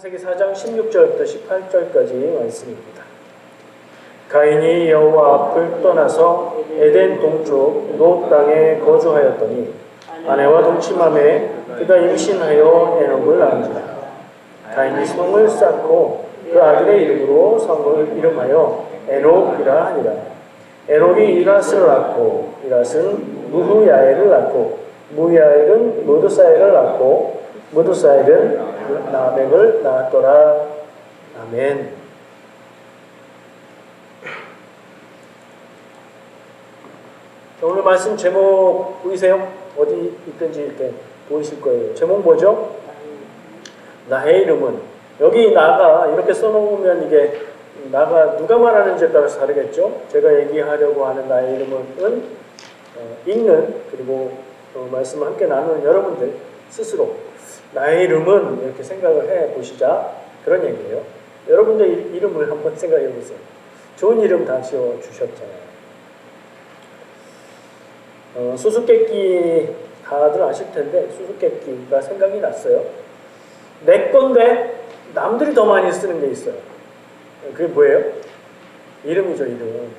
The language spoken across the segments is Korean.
창세기 4장 16절부터 18절까지 말씀입니다. 가인이 여호와 앞을 떠나서 에덴 동쪽 노 땅에 거주하였더니 아내와 동침함에 그가 임신하여 에녹을 낳은지라. 가인이 성을 쌓고 그 아들의 이름으로 성을 이름하여 에녹이라 하니라. 에녹이 이랏을 낳고 이랏은 무후야엘을 낳고 무야엘은 무드사엘을 낳고 무드사엘은 라멕을 낳았더라. 아멘. 오늘 말씀 제목 보이세요? 어디 있든지 이렇게 보이실 거예요. 제목 뭐죠? 나의 이름은. 여기 나가 이렇게 써놓으면 이게 나가 누가 말하는지에 따라서 다르겠죠? 제가 얘기하려고 하는 나의 이름은 읽는 그리고 말씀을 함께 나누는 여러분들 스스로 나의 이름은 이렇게 생각을 해 보시자 그런 얘기예요. 여러분들 이름을 한번 생각해 보세요. 좋은 이름 다 지어 주셨잖아요. 수수께끼 다들 아실 텐데 수수께끼가 생각이 났어요. 내 건데 남들이 더 많이 쓰는 게 있어요. 그게 뭐예요? 이름이죠, 이름.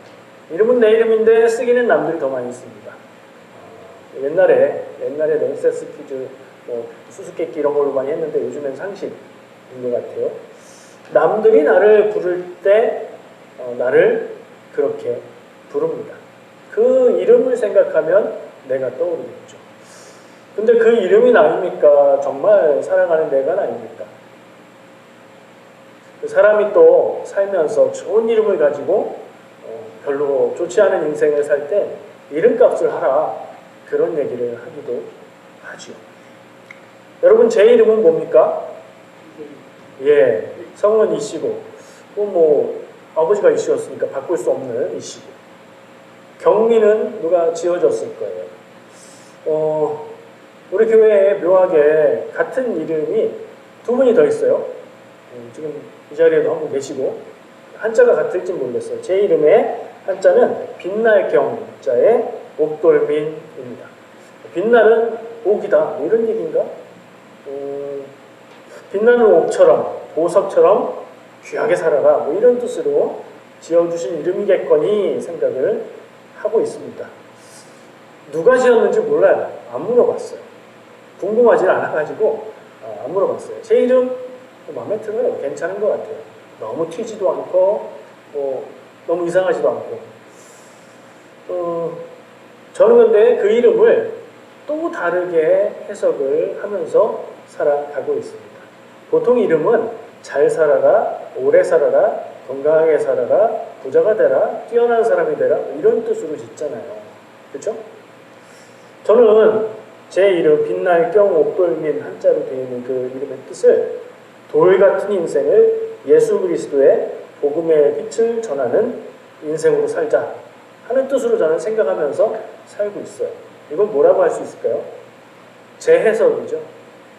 이름은 내 이름인데 쓰기는 남들이 더 많이 씁니다. 옛날에 넌센스 퀴즈, 수수께끼 이런 걸로 많이 했는데 요즘엔 상식인 것 같아요. 남들이 나를 부를 때 나를 그렇게 부릅니다. 그 이름을 생각하면 내가 떠오르겠죠. 근데 그 이름이 나입니까? 정말 사랑하는 내가 나입니까? 그 사람이 또 살면서 좋은 이름을 가지고 별로 좋지 않은 인생을 살 때 이름값을 하라 그런 얘기를 하기도 하죠. 여러분 제 이름은 뭡니까? 예, 성은 이씨고 아버지가 이씨였으니까 바꿀 수 없는 이씨고 경미는 누가 지어줬을 거예요. 우리 교회에 묘하게 같은 이름이 두 분이 더 있어요. 지금 이 자리에도 한 분 계시고 한자가 같을지 모르겠어요. 제 이름의 한자는 빛날 경자의 옥돌민입니다. 빛날은 옥이다 이런 얘기인가? 빛나는 옥처럼 보석처럼 귀하게 살아라 이런 뜻으로 지어주신 이름이겠거니 생각을 하고 있습니다. 누가 지었는지 몰라요. 안 물어봤어요. 궁금하지 않아가지고 안 물어봤어요. 제 이름 마음에 들어요. 괜찮은 것 같아요. 너무 튀지도 않고 너무 이상하지도 않고 저는 근데 그 이름을 또 다르게 해석을 하면서 살아가고 있습니다. 보통 이름은 잘 살아라, 오래 살아라, 건강하게 살아라, 부자가 되라, 뛰어난 사람이 되라 이런 뜻으로 짓잖아요. 그렇죠? 저는 제 이름 빛날 경 옥돌민 한자로 되어 있는 그 이름의 뜻을 돌 같은 인생을 예수 그리스도의 복음의 빛을 전하는 인생으로 살자 하는 뜻으로 저는 생각하면서 살고 있어요. 이건 뭐라고 할 수 있을까요? 제 해석이죠.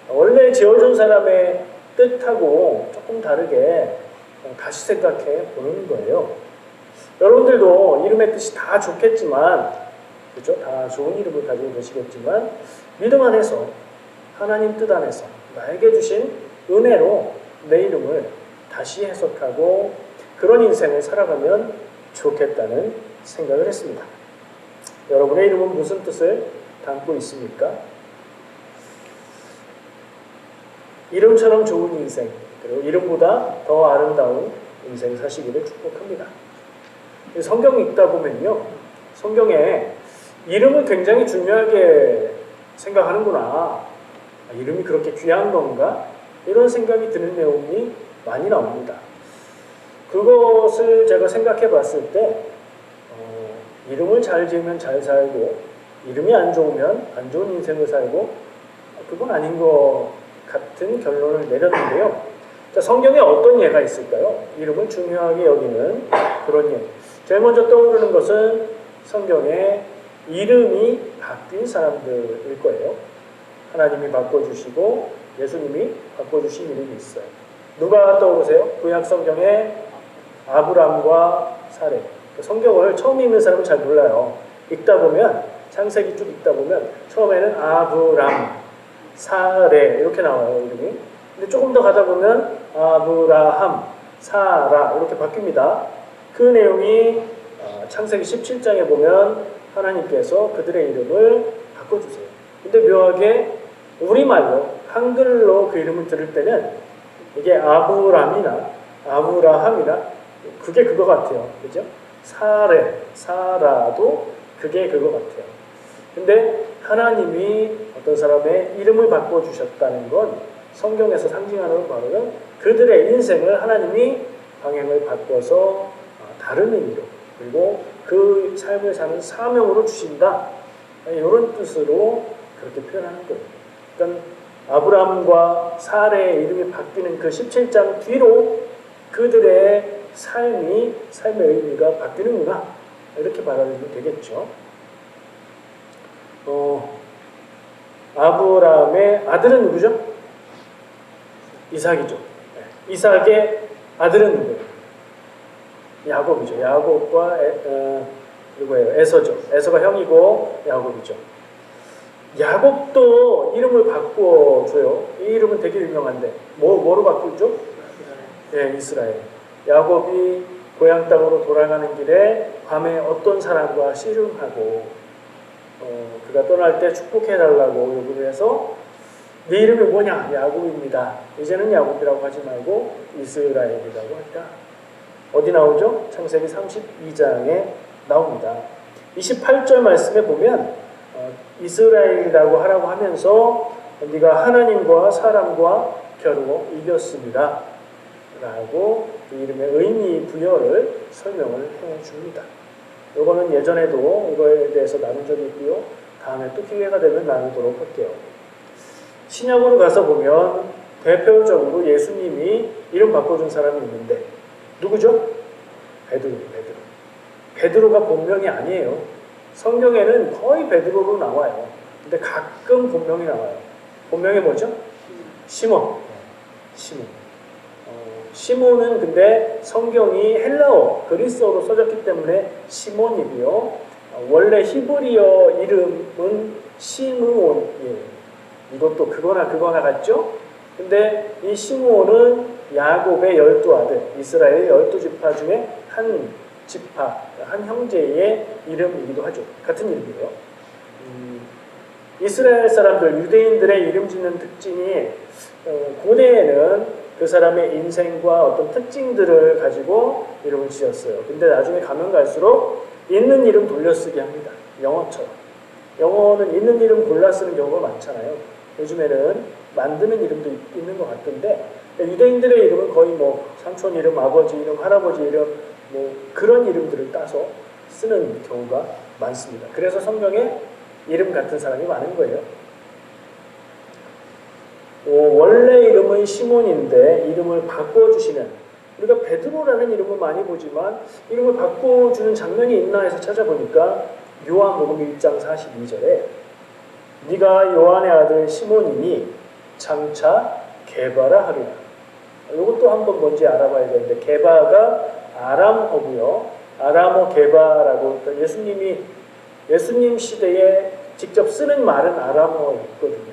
원래 지어준 사람의 뜻하고 조금 다르게 다시 생각해 보는 거예요. 여러분들도 이름의 뜻이 다 좋겠지만, 그렇죠? 다 좋은 이름을 가지고 계시겠지만, 믿음 안에서, 하나님 뜻 안에서 나에게 주신 은혜로 내 이름을 다시 해석하고 그런 인생을 살아가면 좋겠다는 생각을 했습니다. 여러분의 이름은 무슨 뜻을 담고 있습니까? 이름처럼 좋은 인생, 그리고 이름보다 더 아름다운 인생 사시기를 축복합니다. 성경 읽다 보면요, 성경에 이름을 굉장히 중요하게 생각하는구나. 이름이 그렇게 귀한 건가? 이런 생각이 드는 내용이 많이 나옵니다. 그것을 제가 생각해 봤을 때 이름을 잘 지으면 잘 살고 이름이 안 좋으면 안 좋은 인생을 살고 그건 아닌 것 같은 결론을 내렸는데요. 자, 성경에 어떤 예가 있을까요? 이름을 중요하게 여기는 그런 예. 제일 먼저 떠오르는 것은 성경에 이름이 바뀐 사람들일 거예요. 하나님이 바꿔주시고 예수님이 바꿔주신 이름이 있어요. 누가 떠오르세요? 구약 성경에 아브람과 사레. 성경을 처음 읽는 사람은 잘 몰라요. 읽다 보면 창세기 쭉 읽다 보면 처음에는 아브람, 사레 이렇게 나와요, 이름이. 근데 조금 더 가다 보면 아브라함, 사라 이렇게 바뀝니다. 그 내용이 창세기 17장에 보면 하나님께서 그들의 이름을 바꿔주세요. 근데 묘하게 우리말로 한글로 그 이름을 들을 때는 이게 아브람이나 아브라함이나 그게 그거 같아요. 그죠? 사레, 사라도 그게 그거 같아요. 근데 하나님이 어떤 사람의 이름을 바꿔주셨다는 건 성경에서 상징하는 바로는 그들의 인생을 하나님이 방향을 바꿔서 다른 의미로 그리고 그 삶을 사는 사명으로 주신다. 이런 뜻으로 그렇게 표현하는 거예요. 그러니까 아브라함과 사레의 이름이 바뀌는 그 17장 뒤로 그들의 삶의 의미가 바뀌는구나. 이렇게 받아들이면 되겠죠. 아브라함의 아들은 누구죠? 이삭이죠. 이삭의 아들은 누구예요? 야곱이죠. 야곱과 누구예요? 에서죠. 에서가 형이고 야곱이죠. 야곱도 이름을 바꿔줘요. 이 이름은 되게 유명한데 뭐로 바꾸죠? 네, 이스라엘. 야곱이 고향 땅으로 돌아가는 길에 밤에 어떤 사람과 씨름하고 그가 떠날 때 축복해달라고 요구를 해서 네 이름이 뭐냐? 야곱입니다. 이제는 야곱이라고 하지 말고 이스라엘이라고 하리라. 어디 나오죠? 창세기 32장에 나옵니다. 28절 말씀에 보면 이스라엘이라고 하라고 하면서 네가 하나님과 사람과 겨루어 이겼습니다. 라고 그 이름의 의미 부여를 설명을 해줍니다. 이거는 예전에도 이거에 대해서 나눈 적이 있고요. 다음에 또 기회가 되면 나누도록 할게요. 신약으로 가서 보면 대표적으로 예수님이 이름 바꿔준 사람이 있는데 누구죠? 베드로. 베드로가 본명이 아니에요. 성경에는 거의 베드로로 나와요. 근데 가끔 본명이 나와요. 본명이 뭐죠? 시몬. 시몬은 근데 성경이 헬라어, 그리스어로 써졌기 때문에 시몬이고요. 원래 히브리어 이름은 시므온이에요. 이것도 그거나 같죠? 근데 이 시므온은 야곱의 12아들, 이스라엘 12지파 중에 한 지파, 한 형제의 이름이기도 하죠. 같은 이름이에요. 이스라엘 사람들, 유대인들의 이름 짓는 특징이 고대에는 그 사람의 인생과 어떤 특징들을 가지고 이름을 지었어요. 근데 나중에 가면 갈수록 있는 이름 돌려쓰기 합니다. 영어처럼. 영어는 있는 이름 골라 쓰는 경우가 많잖아요. 요즘에는 만드는 이름도 있는 것 같던데 유대인들의 이름은 거의 뭐 삼촌 이름, 아버지 이름, 할아버지 이름 뭐 그런 이름들을 따서 쓰는 경우가 많습니다. 그래서 성경에 이름 같은 사람이 많은 거예요. 원래 이름은 시몬인데 이름을 바꿔주시는, 우리가 베드로라는 이름을 많이 보지만 이름을 바꿔주는 장면이 있나 해서 찾아보니까 요한복음 1장 42절에 네가 요한의 아들 시몬이니 장차 게바라 하리라. 이것도 한번 뭔지 알아봐야 되는데, 게바가 아람어고요. 아람어 게바라고, 예수님 시대에 직접 쓰는 말은 아람어였거든요.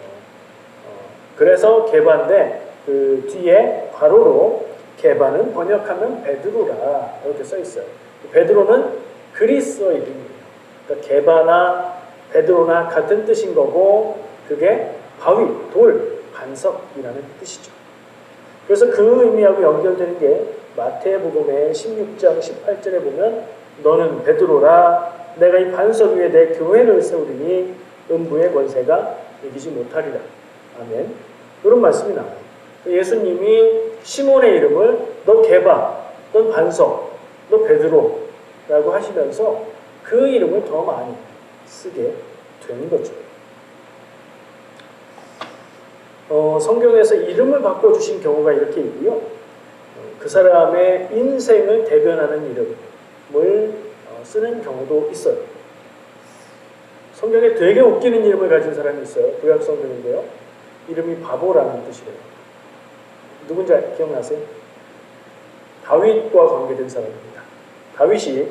그래서 게바인데 그 뒤에 괄호로 게바는 번역하면 베드로라 이렇게 써 있어요. 베드로는 그리스어 이름이에요. 그러니까 게바나 베드로나 같은 뜻인 거고, 그게 바위, 돌, 반석이라는 뜻이죠. 그래서 그 의미하고 연결되는 게 마태복음의 16장 18절에 보면 너는 베드로라, 내가 이 반석 위에 내 교회를 세우리니 음부의 권세가 이기지 못하리라. 아멘. 그런 말씀이 나와요. 예수님이 시몬의 이름을 너 게바, 넌 반석, 너 베드로라고 하시면서 그 이름을 더 많이 쓰게 된 거죠. 성경에서 이름을 바꿔주신 경우가 이렇게 있고요. 그 사람의 인생을 대변하는 이름을 쓰는 경우도 있어요. 성경에 되게 웃기는 이름을 가진 사람이 있어요. 구약 성경인데요. 이름이 바보라는 뜻이래요. 누군지 기억나세요? 다윗과 관계된 사람입니다. 다윗이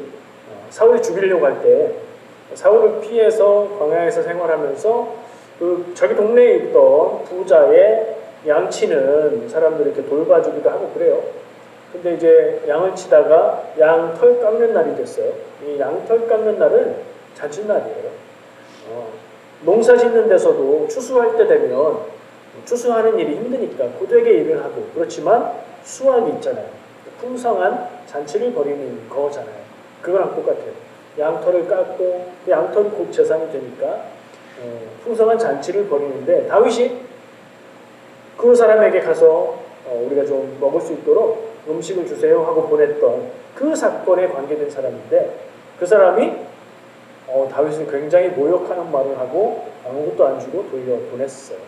사울이 죽이려고 할 때 사울을 피해서 광야에서 생활하면서 그 자기 동네에 있던 부자의 양치는 사람들이 이렇게 돌봐주기도 하고 그래요. 근데 이제 양을 치다가 양 털 깎는 날이 됐어요. 이 양 털 깎는 날은 잔칫날이에요. 농사 짓는 데서도 추수할 때 되면 추수하는 일이 힘드니까 고되게 일을 하고, 그렇지만 수확이 있잖아요. 풍성한 잔치를 벌이는 거잖아요. 그거랑 똑같아요. 양털을 깎고 그 양털이 곧 재산이 되니까 풍성한 잔치를 벌이는데, 다윗이 그 사람에게 가서 우리가 좀 먹을 수 있도록 음식을 주세요 하고 보냈던 그 사건에 관계된 사람인데, 그 사람이 다윗을 굉장히 모욕하는 말을 하고 아무것도 안 주고 돌려보냈어요.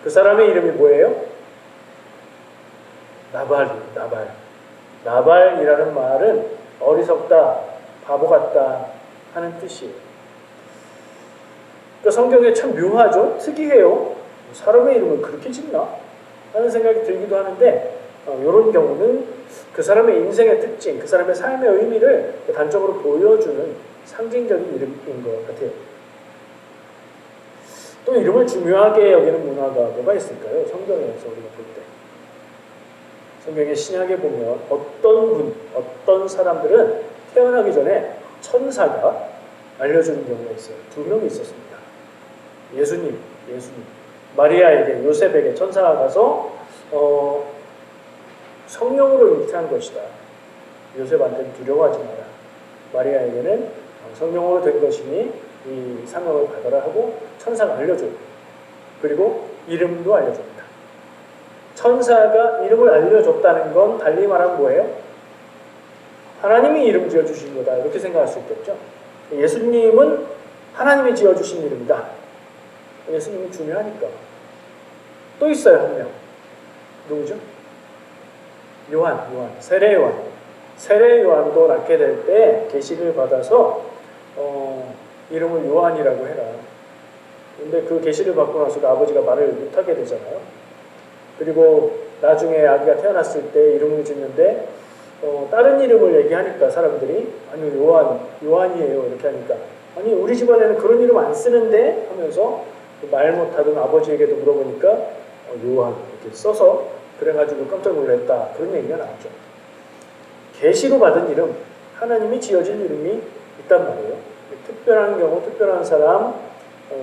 그 사람의 이름이 뭐예요? 나발이라는 말은 어리석다, 바보 같다 하는 뜻이에요. 그러니까 성경에 참 묘하죠? 특이해요. 사람의 이름을 그렇게 짓나? 하는 생각이 들기도 하는데, 이런 경우는 그 사람의 인생의 특징, 그 사람의 삶의 의미를 단적으로 보여주는 상징적인 이름인 것 같아요. 또 이름을 중요하게 여기는 문화가 뭐가 있을까요? 성경에서 우리가 볼 때. 성경의 신약에 보면 어떤 사람들은 태어나기 전에 천사가 알려주는 경우가 있어요. 2명이 있었습니다. 예수님. 마리아에게, 요셉에게 천사가 가서 성령으로 잉태한 것이다. 요셉한테는 두려워하지 마라. 마리아에게는 성령으로 된 것이니 이 사명을 받아라 하고 천사가 알려줘요. 그리고 이름도 알려줍니다. 천사가 이름을 알려줬다는 건 달리 말하면 뭐예요? 하나님이 이름 지어주신 거다, 이렇게 생각할 수 있겠죠. 예수님은 하나님이 지어주신 이름이다. 예수님이 중요하니까. 또 있어요, 한 명. 누구죠? 요한, 세례 요한. 세례 요한도 낳게 될 때 계시를 받아서 이름을 요한이라고 해라. 근데 그 계시를 받고 나서 아버지가 말을 못하게 되잖아요. 그리고 나중에 아기가 태어났을 때 이름을 짓는데 다른 이름을 얘기하니까 사람들이 아니 요한이에요 이렇게 하니까, 아니 우리 집안에는 그런 이름 안 쓰는데 하면서 말 못하던 아버지에게도 물어보니까 요한 이렇게 써서 그래가지고 깜짝 놀랐다, 그런 얘기가 나왔죠. 계시로 받은 이름, 하나님이 지어진 이름이 있단 말이에요. 특별한 경우, 특별한 사람,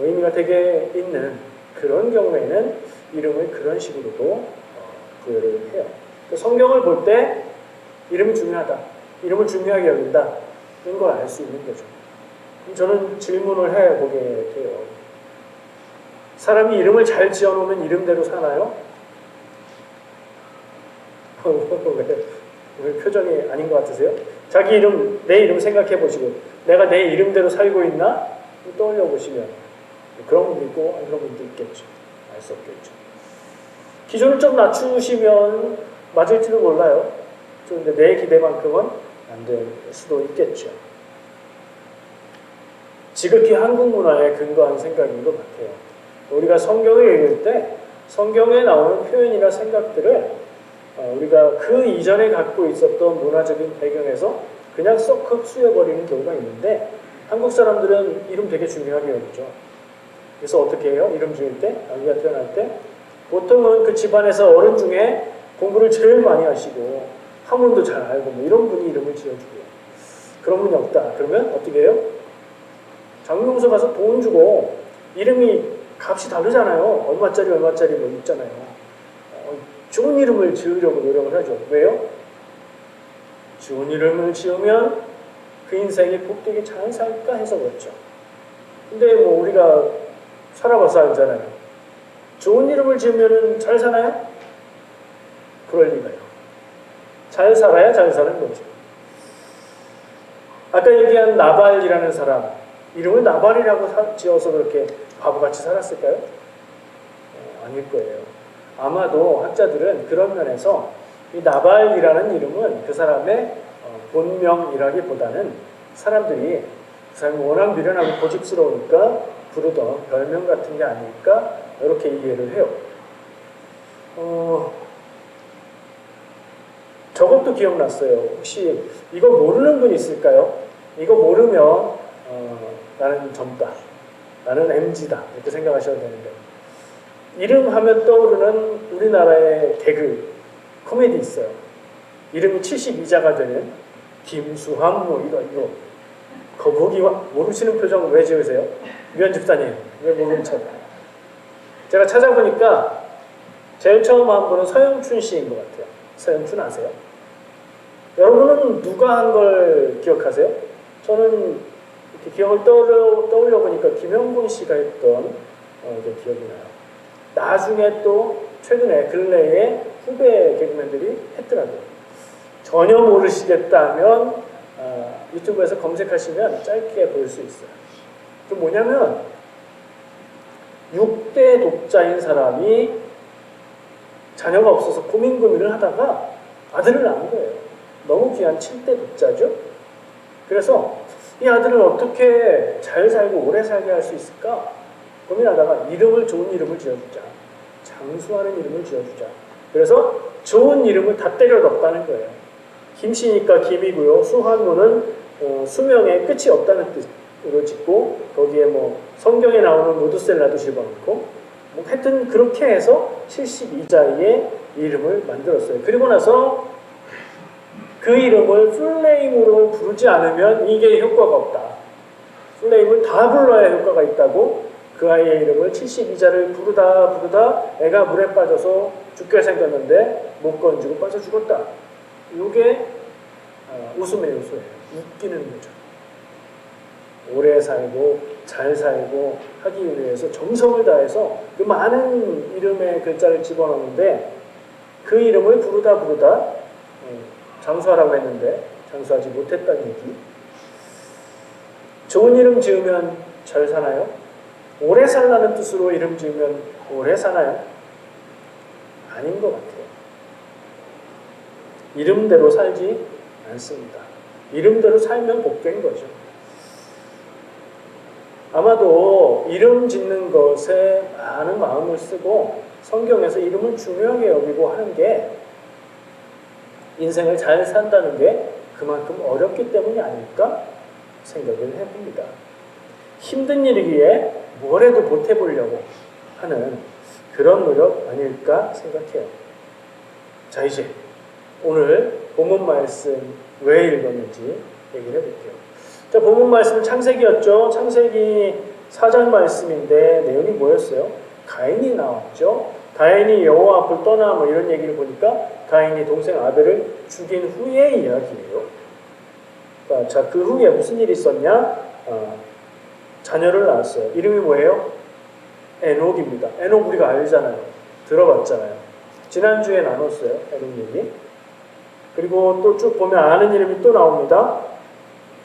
의미가 되게 있는 그런 경우에는 이름을 그런 식으로도 부여를 해요. 성경을 볼 때 이름이 중요하다, 이름을 중요하게 여긴다, 이런 걸 알 수 있는 거죠. 저는 질문을 해보게 돼요. 사람이 이름을 잘 지어놓으면 이름대로 사나요? 왜 표정이 아닌 것 같으세요? 자기 이름, 내 이름 생각해 보시고 내가 내 이름대로 살고 있나? 떠올려 보시면 그런 분도 있고 안 그런 분도 있겠죠. 알 수 없겠죠. 기준을 좀 낮추시면 맞을지도 몰라요. 그런데 내 기대만큼은 안 될 수도 있겠죠. 지극히 한국 문화에 근거한 생각인 것 같아요. 우리가 성경을 읽을 때 성경에 나오는 표현이나 생각들을 우리가 그 이전에 갖고 있었던 문화적인 배경에서 그냥 쏙 흡수해버리는 경우가 있는데, 한국 사람들은 이름 되게 중요하게 여기죠. 그래서 어떻게 해요? 이름 지을 때, 아기가 태어날 때 보통은 그 집안에서 어른 중에 공부를 제일 많이 하시고 학문도 잘 알고 뭐 이런 분이 이름을 지어주고요. 그런 분이 없다 그러면 어떻게 해요? 장명소 가서 돈 주고, 이름이 값이 다르잖아요. 얼마짜리 뭐 있잖아요. 좋은 이름을 지으려고 노력을 하죠. 왜요? 좋은 이름을 지으면 그 인생이 복되게 잘 살까 해서 그렇죠. 근데 뭐 우리가 살아봐서 알잖아요. 좋은 이름을 지으면 잘 사나요? 그럴 리가요. 잘 살아야 잘 사는 거죠. 아까 얘기한 나발이라는 사람, 이름을 나발이라고 지어서 그렇게 바보같이 살았을까요? 아닐 거예요. 아마도 학자들은 그런 면에서 이 나발이라는 이름은 그 사람의 본명이라기보다는 사람들이 그 사람이 워낙 미련하고 고집스러우니까 부르던 별명 같은 게 아닐까, 이렇게 이해를 해요. 저것도 기억났어요. 혹시 이거 모르는 분 있을까요? 이거 모르면 나는 젊다, 나는 MZ다 이렇게 생각하셔도 되는데, 이름 하면 떠오르는 우리나라의 개그 코미디 있어요. 이름이 72자가 되는 김수환 뭐 이거 거북이 모르시는 표정 왜 지으세요? 유현 집사님 왜 모르는 척? 제가 찾아보니까 제일 처음 한 분은 서영춘 씨인 것 같아요. 서영춘 아세요? 여러분은 누가 한 걸 기억하세요? 저는 이렇게 기억을 떠올려 보니까 김영곤 씨가 했던 게 기억이 나요. 나중에 또 최근에 근래에 후배 개그맨들이 했더라고요. 전혀 모르시겠다면 유튜브에서 검색하시면 짧게 볼 수 있어요. 그 뭐냐면 6대 독자인 사람이 자녀가 없어서 고민을 하다가 아들을 낳은 거예요. 너무 귀한 7대 독자죠. 그래서 이 아들을 어떻게 잘 살고 오래 살게 할 수 있을까 고민하다가 좋은 이름을 지어주자. 장수하는 이름을 지어주자. 그래서 좋은 이름을 다 때려 넣었다는 거예요. 김씨니까 김이고요. 수환호는 수명에 끝이 없다는 뜻으로 짓고 거기에 뭐 성경에 나오는 모두셀라도 집어넣고 뭐 하여튼 그렇게 해서 72자의 이름을 만들었어요. 그리고 나서 그 이름을 풀네임으로 부르지 않으면 이게 효과가 없다. 풀네임을 다 불러야 효과가 있다고 그 아이의 이름을 72자를 부르다 애가 물에 빠져서 죽게 생겼는데 못 건지고 빠져 죽었다. 이게 웃음의 요소예요. 웃기는 거죠. 오래 살고 잘 살고 하기 위해서 정성을 다해서 그 많은 이름의 글자를 집어넣는데 그 이름을 부르다 장수하라고 했는데 장수하지 못했다는 얘기. 좋은 이름 지으면 잘 사나요? 오래 살라는 뜻으로 이름 지으면 오래 사나요? 아닌 것 같아요. 이름대로 살지 않습니다. 이름대로 살면 복된 거죠. 아마도 이름 짓는 것에 많은 마음을 쓰고 성경에서 이름을 중요하게 여기고 하는 게 인생을 잘 산다는 게 그만큼 어렵기 때문이 아닐까 생각을 해봅니다. 힘든 일이기에 뭐래도 보태보려고 하는 그런 노력 아닐까 생각해요. 자, 이제 오늘 본문 말씀 왜 읽었는지 얘기를 해볼게요. 자, 본문 말씀 창세기였죠. 창세기 4장 말씀인데 내용이 뭐였어요? 가인이 나왔죠. 가인이 여호와 앞을 떠나 뭐 이런 얘기를 보니까 가인이 동생 아벨을 죽인 후의 이야기예요. 자, 그 후에 무슨 일이 있었냐? 자녀를 낳았어요. 이름이 뭐예요? 에녹입니다. 에녹 우리가 알잖아요. 들어봤잖아요. 지난주에 나눴어요. 에녹 얘기. 그리고 또 쭉 보면 아는 이름이 또 나옵니다.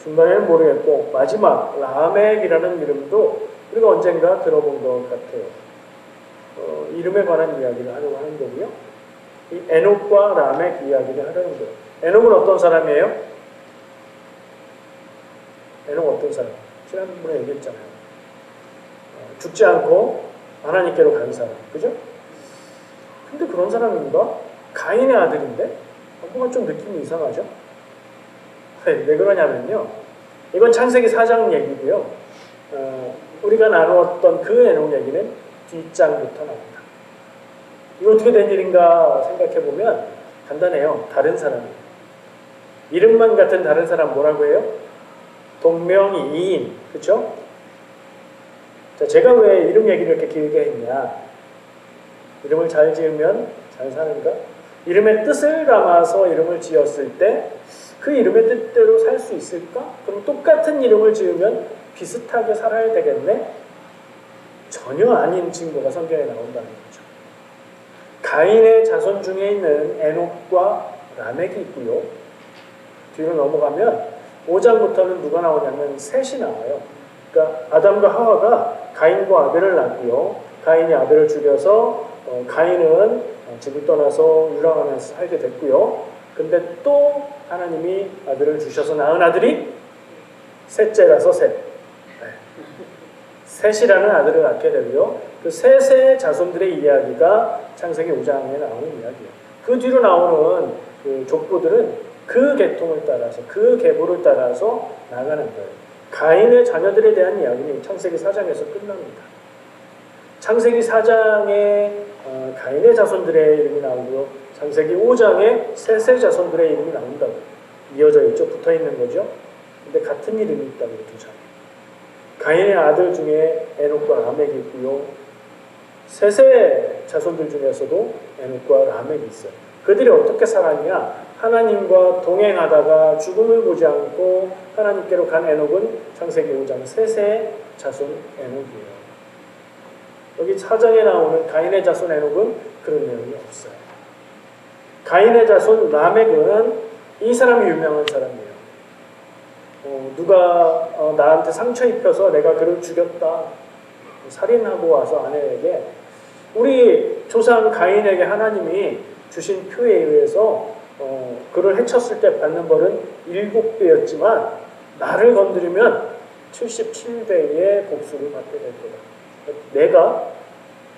중간에는 모르겠고 마지막 라멕이라는 이름도 우리가 언젠가 들어본 것 같아요. 이름에 관한 이야기를 하려고 하는 거고요. 이 에녹과 라멕 이야기를 하려는 거예요. 에녹은 어떤 사람이에요? 에녹 어떤 사람? 지난번에 얘기했잖아요. 죽지 않고 하나님께로 간 사람. 그죠? 근데 그런 사람인가? 가인의 아들인데? 뭔가 좀 느낌이 이상하죠? 왜 그러냐면요. 이건 창세기 4장 얘기고요. 우리가 나누었던 그 에녹 얘기는 뒷장부터 나옵니다. 이거 어떻게 된 일인가 생각해보면 간단해요. 다른 사람이에요. 이름만 같은 다른 사람 뭐라고 해요? 동명이인. 그쵸? 자, 제가 왜 이름 얘기를 이렇게 길게 했냐? 이름을 잘 지으면 잘 사는가? 이름의 뜻을 담아서 이름을 지었을 때 그 이름의 뜻대로 살 수 있을까? 그럼 똑같은 이름을 지으면 비슷하게 살아야 되겠네? 전혀 아닌 증거가 성경에 나온다는 거죠. 가인의 자손 중에 있는 에녹과 라멕이 있고요. 뒤로 넘어가면 5장부터는 누가 나오냐면 셋이 나와요. 그러니까 아담과 하와가 가인과 아벨을 낳고요. 가인이 아벨을 죽여서 가인은 집을 떠나서 유랑하면서 살게 됐고요. 근데 또 하나님이 아들을 주셔서 낳은 아들이 셋째라서 셋. 셋이라는 아들을 낳게 되고요. 그 셋의 자손들의 이야기가 창세기 5장에 나오는 이야기예요. 그 뒤로 나오는 그 족보들은 그 계통을 따라서 그 계보를 따라서 나가는 거예요. 가인의 자녀들에 대한 이야기는 창세기 4장에서 끝납니다. 창세기 4장에 가인의 자손들의 이름이 나오고요. 창세기 5장에 셋의 자손들의 이름이 나온다고 이어져 있죠. 붙어 있는 거죠. 근데 같은 이름이 있다고 두 자매. 가인의 아들 중에 에녹과 라멕이 있고요. 셋의 자손들 중에서도 에녹과 라멕이 있어요. 그들이 어떻게 살았냐? 하나님과 동행하다가 죽음을 보지 않고 하나님께로 간 에녹은 창세기 5장 셋의 자손 에녹이에요. 여기 4장에 나오는 가인의 자손 에녹은 그런 내용이 없어요. 가인의 자손 라멕은 이 사람이 유명한 사람이에요. 누가 나한테 상처 입혀서 내가 그를 죽였다. 살인하고 와서 아내에게 우리 조상 가인에게 하나님이 주신 표에 의해서 그를 해쳤을 때 받는 벌은 7배였지만 나를 건드리면 77배의 복수를 받게 될 거다. 내가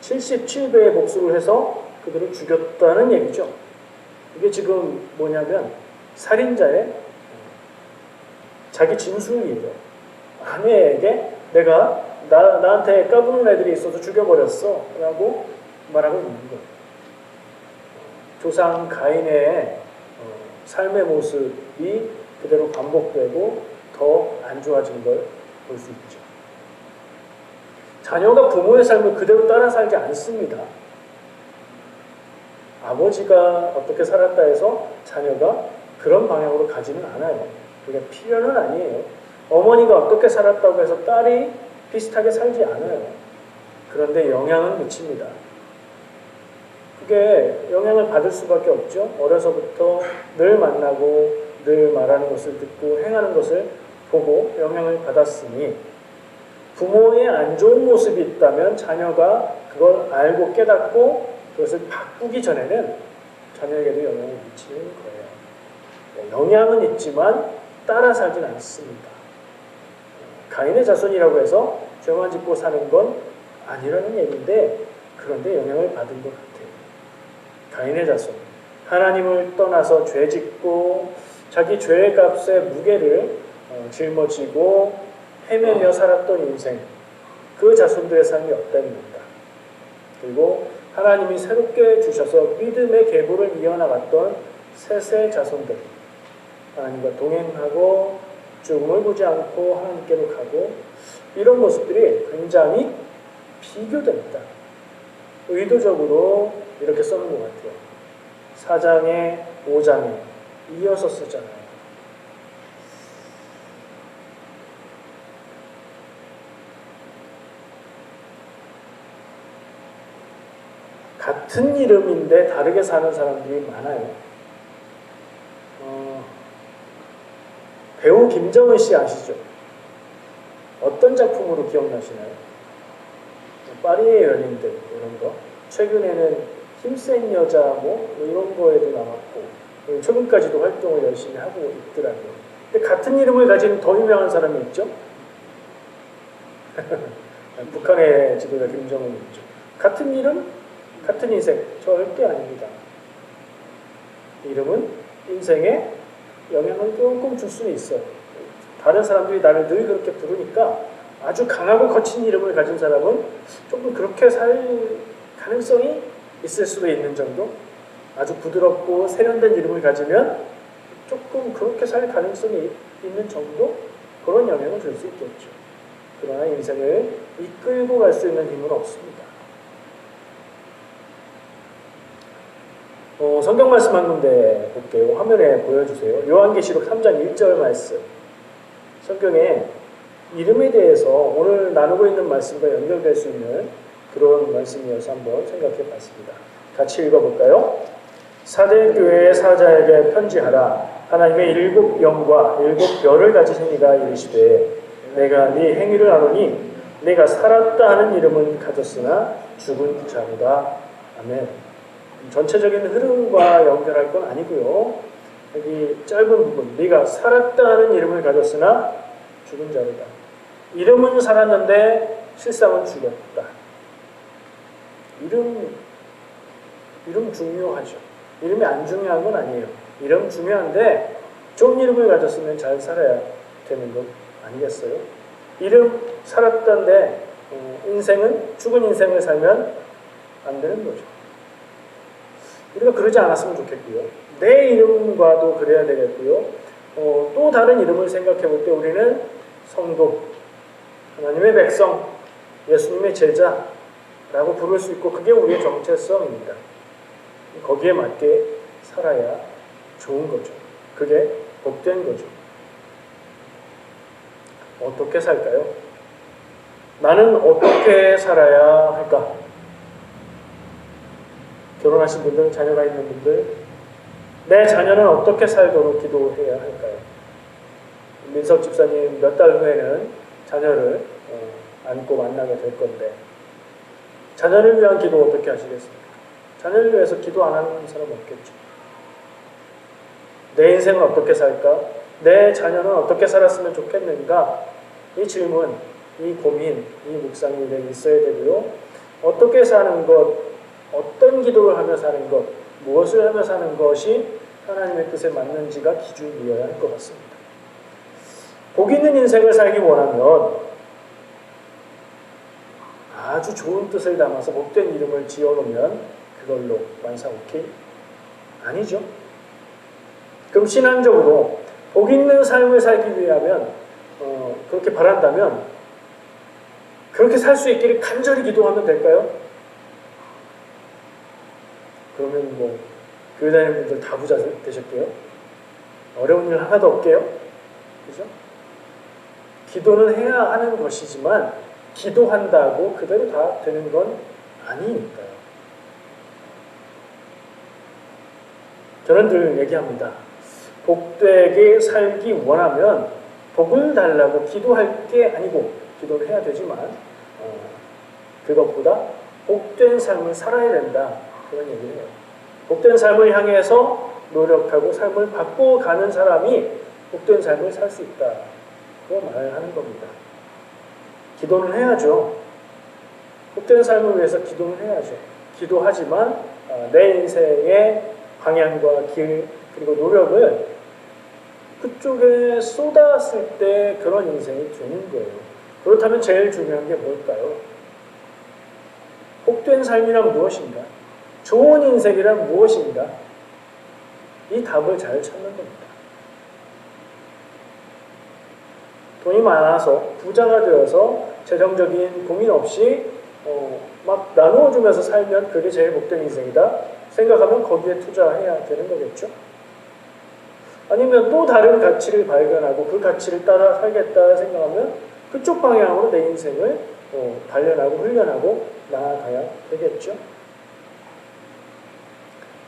77배의 복수를 해서 그들을 죽였다는 얘기죠. 이게 지금 뭐냐면 살인자의 자기 진술이에요. 아내에게 내가 나한테 까부는 애들이 있어서 죽여버렸어 라고 말하고 있는 거예요. 조상 가인의 삶의 모습이 그대로 반복되고 더 안 좋아진 걸 볼 수 있죠. 자녀가 부모의 삶을 그대로 따라 살지 않습니다. 아버지가 어떻게 살았다 해서 자녀가 그런 방향으로 가지는 않아요. 그게 필연은 아니에요. 어머니가 어떻게 살았다고 해서 딸이 비슷하게 살지 않아요. 그런데 영향은 미칩니다. 그게 영향을 받을 수밖에 없죠. 어려서부터 늘 만나고 늘 말하는 것을 듣고 행하는 것을 보고 영향을 받았으니 부모의 안 좋은 모습이 있다면 자녀가 그걸 알고 깨닫고 그것을 바꾸기 전에는 자녀에게도 영향을 미치는 거예요. 영향은 있지만 따라 살진 않습니다. 가인의 자손이라고 해서 죄만 짓고 사는 건 아니라는 얘기인데 그런데 영향을 받은 것 같아요. 가인의 자손. 하나님을 떠나서 죄 짓고 자기 죄의 값에 무게를 짊어지고 헤매며 살았던 인생. 그 자손들의 삶이 어땠는가. 그리고 하나님이 새롭게 주셔서 믿음의 계보를 이어나갔던 셋의 자손들. 하나님과 동행하고 죽음을 보지 않고 하나님께로 가고 이런 모습들이 굉장히 비교됩니다. 의도적으로 이렇게 써놓은 것 같아요. 4장에 5장에 이어서 쓰잖아요. 같은 이름인데 다르게 사는 사람들이 많아요. 배우 김정은 씨 아시죠? 어떤 작품으로 기억나시나요? 파리의 연인들 이런 거. 최근에는 힘센 여자 뭐 이런 거에도 나왔고 최근까지도 활동을 열심히 하고 있더라고요. 근데 같은 이름을 가진 더 유명한 사람이 있죠? 북한의 지도자 김정은이 있죠. 같은 이름, 같은 인생 절대 아닙니다. 이름은 인생에 영향을 조금 줄 수는 있어요. 다른 사람들이 나를 늘 그렇게 부르니까 아주 강하고 거친 이름을 가진 사람은 조금 그렇게 살 가능성이 있을 수도 있는 정도? 아주 부드럽고 세련된 이름을 가지면 조금 그렇게 살 가능성이 있는 정도? 그런 영향을 줄 수 있겠죠. 그러나 인생을 이끌고 갈 수 있는 힘은 없습니다. 성경 말씀 한 군데 볼게요. 화면에 보여주세요. 요한계시록 3장 1절 말씀. 성경에 이름에 대해서 오늘 나누고 있는 말씀과 연결될 수 있는 그런 말씀이어서 한번 생각해 봤습니다. 같이 읽어볼까요? 사대 교회의 사자에게 편지하라. 하나님의 7 영과 7 별을 가지신 이가 이르시되 내가 네 행위를 아노니 내가 살았다 하는 이름은 가졌으나 죽은 자로다. 아멘. 전체적인 흐름과 연결할 건 아니고요. 여기 짧은 부분, 네가 살았다 하는 이름을 가졌으나 죽은 자로다. 이름은 살았는데 실상은 죽었다. 이름 중요하죠. 이름이 안 중요한 건 아니에요. 이름 중요한데 좋은 이름을 가졌으면 잘 살아야 되는 것 아니겠어요? 이름 살았다는데 죽은 인생을 살면 안 되는 거죠. 우리가 그러지 않았으면 좋겠고요. 내 이름과도 그래야 되겠고요. 또 다른 이름을 생각해 볼 때 우리는 성도, 하나님의 백성, 예수님의 제자라고 부를 수 있고 그게 우리의 정체성입니다. 거기에 맞게 살아야 좋은 거죠. 그게 복된 거죠. 어떻게 살까요? 나는 어떻게 살아야 할까? 결혼하신 분들, 자녀가 있는 분들, 내 자녀는 어떻게 살도록 기도해야 할까요? 민석 집사님 몇 달 후에는 자녀를 안고 만나게 될 건데 자녀를 위한 기도 어떻게 하시겠습니까? 자녀를 위해서 기도 안 하는 사람 없겠죠. 내 인생은 어떻게 살까? 내 자녀는 어떻게 살았으면 좋겠는가? 이 질문, 이 고민, 이 묵상이 내 있어야 되고요. 어떻게 사는 것, 어떤 기도를 하며 사는 것, 무엇을 하며 사는 것이 하나님의 뜻에 맞는지가 기준이어야 할 것 같습니다. 복 있는 인생을 살기 원하면 아주 좋은 뜻을 담아서 복된 이름을 지어놓으면 그걸로 만사오케이? 아니죠. 그럼 신앙적으로 복 있는 삶을 살기 위하면 그렇게 바란다면 그렇게 살 수 있기를 간절히 기도하면 될까요? 그러면 뭐 교회 다니는 분들 다 부자 되셨게요? 어려운 일 하나도 없게요? 그죠? 기도는 해야 하는 것이지만 기도한다고 그대로 다 되는 건 아니니까요. 저는 늘 얘기합니다. 복되게 살기 원하면 복을 달라고 기도할 게 아니고 기도를 해야 되지만 그것보다 복된 삶을 살아야 된다. 그런 얘기를 해요. 복된 삶을 향해서 노력하고 삶을 바꿔가는 사람이 복된 삶을 살 수 있다. 그거 말하는 겁니다. 기도는 해야죠. 복된 삶을 위해서 기도는 해야죠. 기도하지만 내 인생의 방향과 길 그리고 노력을 그쪽에 쏟았을 때 그런 인생이 되는 거예요. 그렇다면 제일 중요한 게 뭘까요? 복된 삶이란 무엇인가? 좋은 인생이란 무엇인가? 이 답을 잘 찾는 겁니다. 돈이 많아서 부자가 되어서 재정적인 고민 없이 막 나누어주면서 살면 그게 제일 복된 인생이다 생각하면 거기에 투자해야 되는 거겠죠. 아니면 또 다른 가치를 발견하고 그 가치를 따라 살겠다 생각하면 그쪽 방향으로 내 인생을 단련하고 훈련하고 나아가야 되겠죠.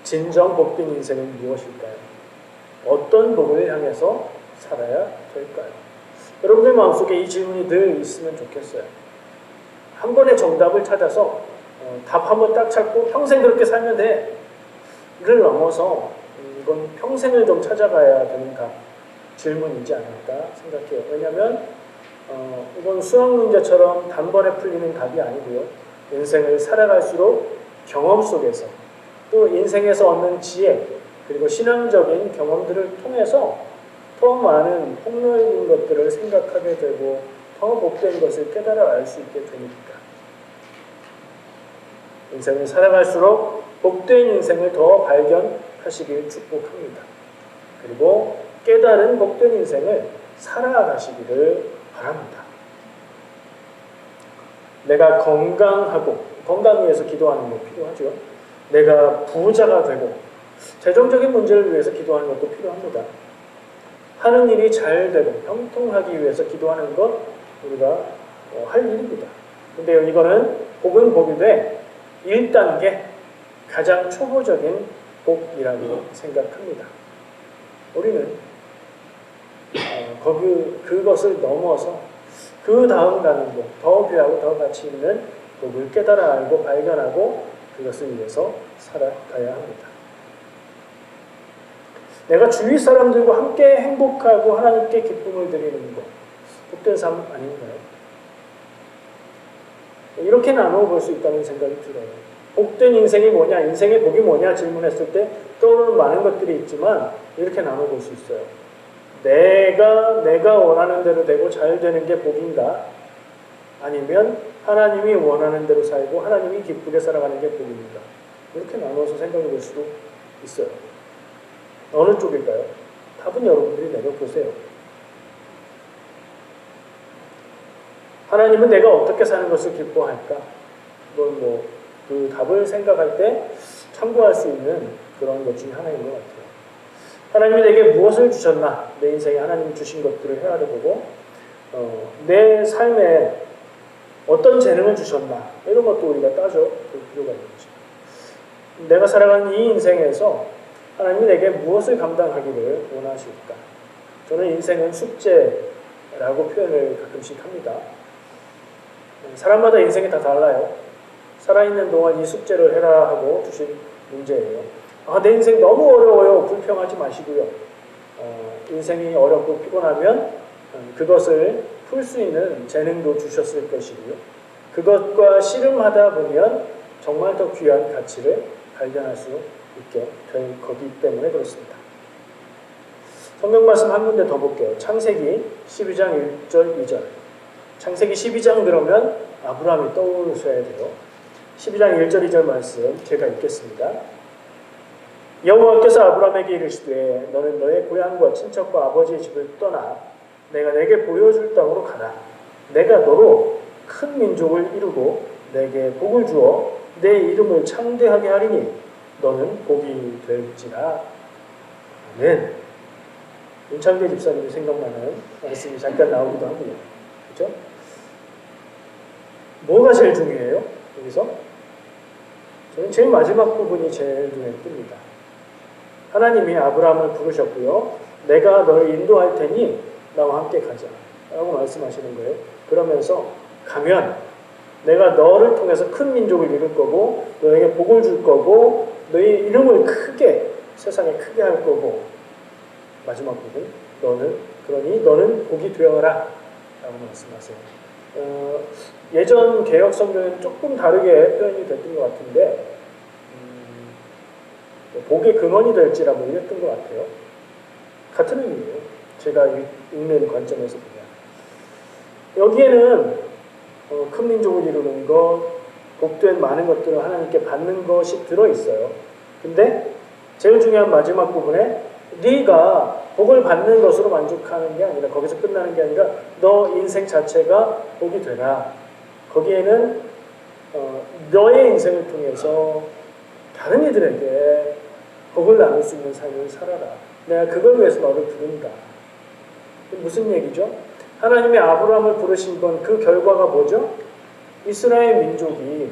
진정 복된 인생은 무엇일까요? 어떤 복을 향해서 살아야 될까요? 여러분들 마음속에 이 질문이 늘 있으면 좋겠어요. 한 번의 정답을 찾아서 답 한 번 딱 찾고 평생 그렇게 살면 돼. 를 넘어서 이건 평생을 좀 찾아가야 되는 질문이지 않을까 생각해요. 왜냐하면 이건 수학 문제처럼 단번에 풀리는 답이 아니고요. 인생을 살아갈수록 경험 속에서 또 인생에서 얻는 지혜 그리고 신앙적인 경험들을 통해서 더 많은 폭넓은 것들을 생각하게 되고 더 복된 것을 깨달아 알 수 있게 되니까 인생을 살아갈수록 복된 인생을 더 발견하시길 축복합니다. 그리고 깨달은 복된 인생을 살아가시기를 바랍니다. 내가 건강하고 건강 위해서 기도하는 거 필요하죠. 내가 부자가 되고 재정적인 문제를 위해서 기도하는 것도 필요합니다. 하는 일이 잘 되고 형통하기 위해서 기도하는 것 우리가 할 일입니다. 근데 이거는 복은 복이 돼 1단계 가장 초보적인 복이라고 생각합니다. 우리는 그것을 넘어서 그 다음 가는 복, 더 귀하고 더 가치 있는 복을 깨달아 알고 발견하고 그것을 위해서 살아가야 합니다. 내가 주위 사람들과 함께 행복하고 하나님께 기쁨을 드리는 것, 복된 삶 아닌가요? 이렇게 나누어 볼 수 있다는 생각이 들어요. 복된 인생이 뭐냐, 인생의 복이 뭐냐 질문했을 때 떠오르는 많은 것들이 있지만 이렇게 나누어 볼 수 있어요. 내가 원하는 대로 되고 잘 되는 게 복인가? 아니면 하나님이 원하는 대로 살고 하나님이 기쁘게 살아가는 게 복입니다. 이렇게 나눠서 생각해 볼 수도 있어요. 어느 쪽일까요? 답은 여러분들이 내려보세요. 하나님은 내가 어떻게 사는 것을 기뻐할까? 그 답을 생각할 때 참고할 수 있는 그런 것 중에 하나인 것 같아요. 하나님이 내게 무엇을 주셨나? 내 인생에 하나님이 주신 것들을 헤아려보고 내 삶에 어떤 재능을 주셨나? 이런 것도 우리가 따져볼 필요가 있는 거죠. 내가 살아가는 이 인생에서 하나님이 내게 무엇을 감당하기를 원하실까? 저는 인생은 숙제라고 표현을 가끔씩 합니다. 사람마다 인생이 다 달라요. 살아있는 동안 이 숙제를 해라 하고 주신 문제예요. 내 인생 너무 어려워요. 불평하지 마시고요. 인생이 어렵고 피곤하면 그것을 풀 수 있는 재능도 주셨을 것이고요. 그것과 씨름하다 보면 정말 더 귀한 가치를 발견할 수 있게 될 거기 때문에 그렇습니다. 성경 말씀 한 군데 더 볼게요. 창세기 12장 1절 2절. 창세기 12장 그러면 아브라함이 떠오르셔야 돼요. 12장 1절 2절 말씀 제가 읽겠습니다. 여호와께서 아브라함에게 이르시되 너는 너의 고향과 친척과 아버지의 집을 떠나 내가 내게 보여줄 땅으로 가라. 내가 너로 큰 민족을 이루고 내게 복을 주어 내 이름을 창대하게 하리니 너는 복이 될지라. 아멘. 윤창대 집사님이 생각나는 말씀이 잠깐 나오기도 하고요. 그렇죠? 뭐가 제일 중요해요? 여기서? 저는 제일 마지막 부분이 제일 눈에 띕니다. 하나님이 아브라함을 부르셨고요. 내가 너를 인도할 테니 나와 함께 가자 라고 말씀하시는 거예요. 그러면서 가면 내가 너를 통해서 큰 민족을 이룰 거고 너에게 복을 줄 거고 너의 이름을 크게 세상에 크게 할 거고 마지막 부분 그러니 너는 복이 되어라 라고 말씀하세요. 예전 개역 성경에는 조금 다르게 표현이 됐던 것 같은데 복의 근원이 될지라 이랬던 것 같아요. 같은 의미예요. 제가 읽는 관점에서 보면 여기에는 큰 민족을 이루는 것, 복된 많은 것들을 하나님께 받는 것이 들어있어요. 근데 제일 중요한 마지막 부분에 네가 복을 받는 것으로 만족하는 게 아니라 거기서 끝나는 게 아니라 너 인생 자체가 복이 되라. 거기에는 너의 인생을 통해서 다른 이들에게 복을 나눌 수 있는 삶을 살아라. 내가 그걸 위해서 너를 부른다. 무슨 얘기죠? 하나님이 아브라함을 부르신 건 그 결과가 뭐죠? 이스라엘 민족이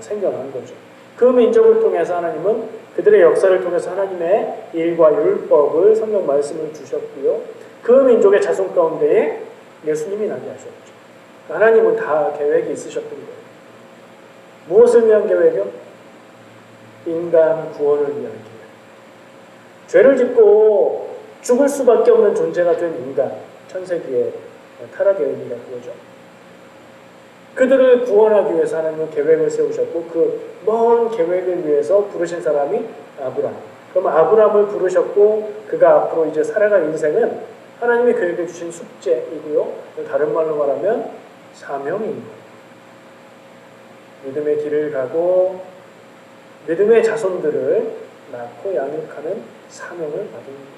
생겨난 거죠. 그 민족을 통해서 하나님은 그들의 역사를 통해서 하나님의 일과 율법을 성경 말씀을 주셨고요. 그 민족의 자손 가운데에 예수님이 나게 하셨죠. 하나님은 다 계획이 있으셨던 거예요. 무엇을 위한 계획이요? 인간 구원을 위한 계획. 죄를 짓고 죽을 수밖에 없는 존재가 된 인간, 창세기의 타락의 의미가 그거죠. 그들을 구원하기 위해서 하나님은 계획을 세우셨고 그 먼 계획을 위해서 부르신 사람이 아브라함. 그럼 아브라함을 부르셨고 그가 앞으로 이제 살아갈 인생은 하나님이 그에게 주신 숙제이고요. 다른 말로 말하면 사명인 거예요. 믿음의 길을 가고 믿음의 자손들을 낳고 양육하는 사명을 받은 거예요.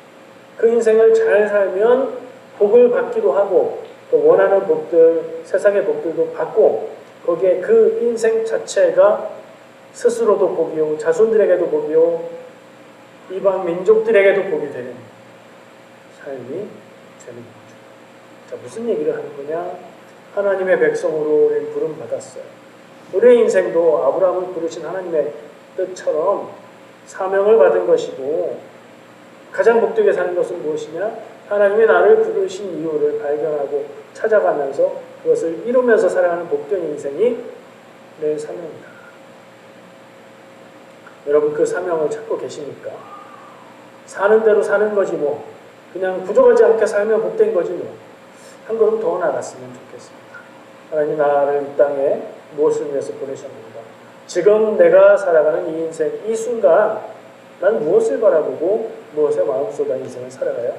그 인생을 잘 살면 복을 받기도 하고 또 원하는 복들, 세상의 복들도 받고 거기에 그 인생 자체가 스스로도 복이요, 자손들에게도 복이요, 이방 민족들에게도 복이 되는 삶이 되는 거죠. 자, 무슨 얘기를 하는 거냐? 하나님의 백성으로 우리는 부름 받았어요. 우리의 인생도 아브라함을 부르신 하나님의 뜻처럼 사명을 받은 것이고 가장 복되게 사는 것은 무엇이냐? 하나님이 나를 부르신 이유를 발견하고 찾아가면서 그것을 이루면서 살아가는 복된 인생이 내 사명이다. 여러분 그 사명을 찾고 계십니까? 사는 대로 사는 거지 뭐. 그냥 부족하지 않게 살면 복된 거지 뭐. 한 걸음 더 나갔으면 좋겠습니다. 하나님 나를 이 땅에 무엇을 위해서 보내셨는가? 지금 내가 살아가는 이 인생, 이 순간 난 무엇을 바라보고 무엇에 마음 쏟아 인생을 살아가야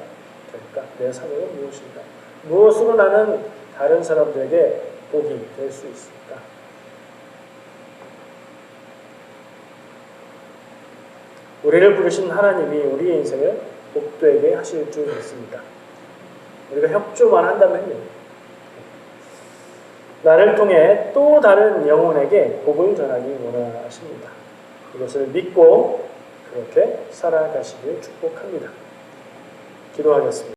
될까? 내 사명은 무엇인가? 무엇으로 나는 다른 사람들에게 복이 될 수 있습니다. 우리를 부르신 하나님이 우리의 인생을 복되게 하실 줄 믿습니다. 우리가 협조만 한다면요. 나를 통해 또 다른 영혼에게 복을 전하기 원하십니다. 이것을 믿고 그렇게 살아가시길 축복합니다. 기도하겠습니다.